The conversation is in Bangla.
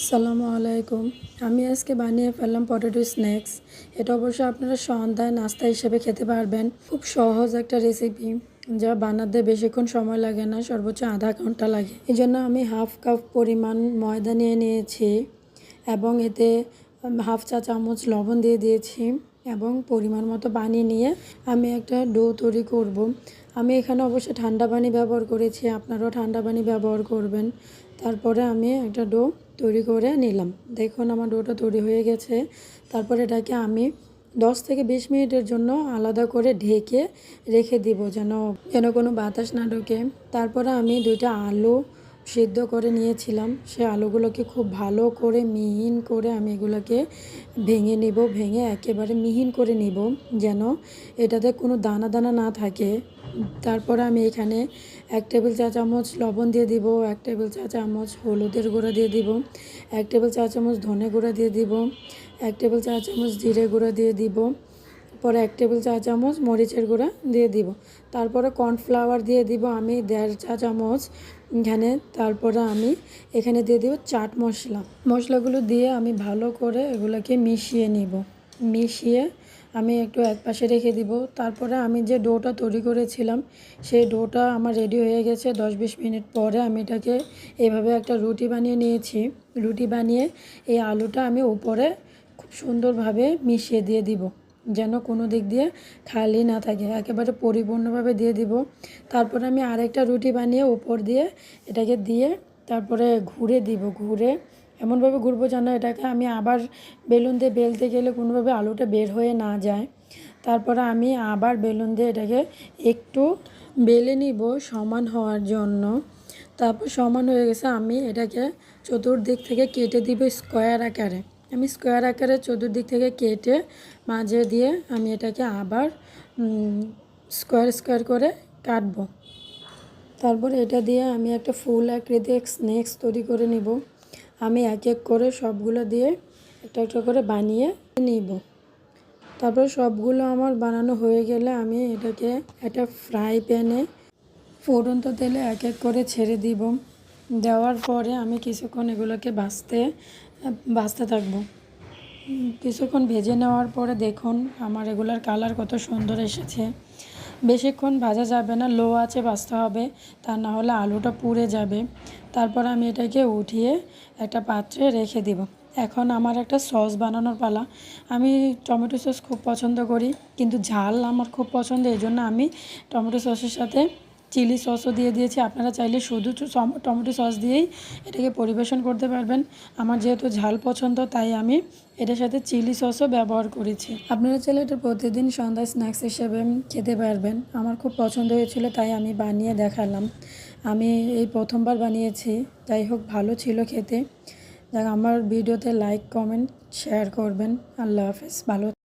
আসসালামু আলাইকুম। আমি আজকে বানিয়ে ফেললাম পটেটো স্ন্যাক্স। এটা অবশ্য আপনারা সন্ধ্যায় নাস্তা হিসেবে খেতে পারবেন। খুব সহজ একটা রেসিপি, যা বানাতে বেশিক্ষণ সময় লাগে না, সর্বোচ্চ আধা ঘন্টা লাগে। এই জন্য আমি হাফ কাপ পরিমাণ ময়দা নিয়ে নিয়েছি এবং এতে হাফ চা চামচ লবণ দিয়ে দিয়েছি এবং পরিমাণ মতো পানি নিয়ে আমি একটা ডো তৈরি করব। আমি এখানে অবশ্যই ঠান্ডা পানি ব্যবহার করেছি, আপনারাও ঠান্ডা পানি ব্যবহার করবেন। তারপরে আমি একটা ডো তৈরি করে নিলাম। দেখুন আমার ডোটা তৈরি হয়ে গেছে। তারপরে এটাকে আমি 10 থেকে 20 মিনিটের জন্য আলাদা করে ঢেকে রেখে দিব, যেন কোনো বাতাস না ঢোকে। তারপরে আমি 2টা আলু সিদ্ধ করে নিয়েছিলাম, সেই আলুগুলোকে খুব ভালো করে মিহিন করে আমি এগুলোকে ভেঙে নিব, ভেঙে একেবারে মিহিন করে নিব, যেন এটাতে কোনো দানা দানা না থাকে। তারপরে আমি এখানে 1 টেবিল চা চামচ লবণ দিয়ে দিব, 1 টেবিল চা চামচ হলুদের গুঁড়া দিয়ে দিব, 1 টেবিল চা চামচ ধনে গুঁড়া দিয়ে দিব, 1 টেবিল চা চামচ জিরে গুঁড়া দিয়ে দিব, পরে 1 টেবিল চা চামচ মরিচের গুঁড়া দিয়ে দিব। তারপরে কর্নফ্লাওয়ার দিয়ে দিব আমি 1.5 চা চামচ এখানে। তারপরে আমি এখানে দিয়ে দিব চাট মশলাগুলো দিয়ে আমি ভালো করে এগুলোকে মিশিয়ে নিব। মিশিয়ে আমি একটু একপাশে রেখে দিব। তারপরে আমি যে ডোটা তৈরি করেছিলাম, সেই ডোটা আমার রেডি হয়ে গেছে। 10-20 মিনিট পরে আমি এটাকে এভাবে একটা রুটি বানিয়ে নিয়েছি। রুটি বানিয়ে এই আলুটা আমি উপরে খুব সুন্দরভাবে মিশিয়ে দিয়ে দিব, যেন কোনো দিক দিয়ে খালি না থাকে, একেবারে পরিপূর্ণভাবে দিয়ে দিব। তারপরে আমি আরেকটা রুটি বানিয়ে উপর দিয়ে এটাকে দিয়ে তারপরে ঘুরে দিব। ঘুরে এমনভাবে ঘুরবো যেন এটাকে আমি আবার বেলুন দিয়ে বেলতে গেলে কোনোভাবে আলুটা বের হয়ে না যায়। তারপরে আমি আবার বেলুন দিয়ে এটাকে একটু বেলে নিব সমান হওয়ার জন্য। তারপর সমান হয়ে গেছে, আমি এটাকে চতুর্দিক থেকে কেটে দিব স্কোয়ার আকারে। আমি স্কোয়ার আকারে চতুর্দিক থেকে কেটে মাঝে দিয়ে আমি এটাকে আবার স্কোয়ার করে কাটবো। তারপর এটা দিয়ে আমি একটা ফুল আকৃতির স্ন্যাক্স তৈরি করে নিব। আমি এক এক করে সবগুলো দিয়ে একটা করে বানিয়ে নিব। তারপর সবগুলো আমার বানানো হয়ে গেলে আমি এটাকে একটা ফ্রাই প্যানে ফুটন্ত তেলে এক এক করে ছেড়ে দিব। দেওয়ার পরে আমি কিছুক্ষণ এগুলোকে ভাজতে থাকবো। কিছুক্ষণ ভেজে নেওয়ার পরে দেখুন আমার এগুলার কালার কত সুন্দর এসেছে। বেশিক্ষণ ভাজা যাবে না, লো আঁচে ভাজতে হবে, তা না হলে আলুটা পুড়ে যাবে। তারপর আমি এটাকে উঠিয়ে একটা পাত্রে রেখে দিব। এখন আমার একটা সস বানানোর পালা। আমি টমেটো সস খুব পছন্দ করি, কিন্তু ঝাল আমার খুব পছন্দ, এই জন্য আমি টমেটো সসের সাথে চিলি সসও দিয়ে দিয়েছি। আপনারা চাইলে শুধু টমেটো সস দিয়েই এটাকে পরিবেশন করতে পারবেন। আমার যেহেতু ঝাল পছন্দ, তাই আমি এটার সাথে চিলি সসও ব্যবহার করেছি। আপনারা চাইলে এটা প্রতিদিন সন্ধ্যায় স্ন্যাক্স হিসেবে খেতে পারবেন। আমার খুব পছন্দ হয়েছিল, তাই আমি বানিয়ে দেখালাম। আমি এই প্রথমবার বানিয়েছি, যাই হোক ভালো ছিল খেতে। যাক, আমার ভিডিওতে লাইক, কমেন্ট, শেয়ার করবেন। আল্লাহ হাফেজ, ভালো।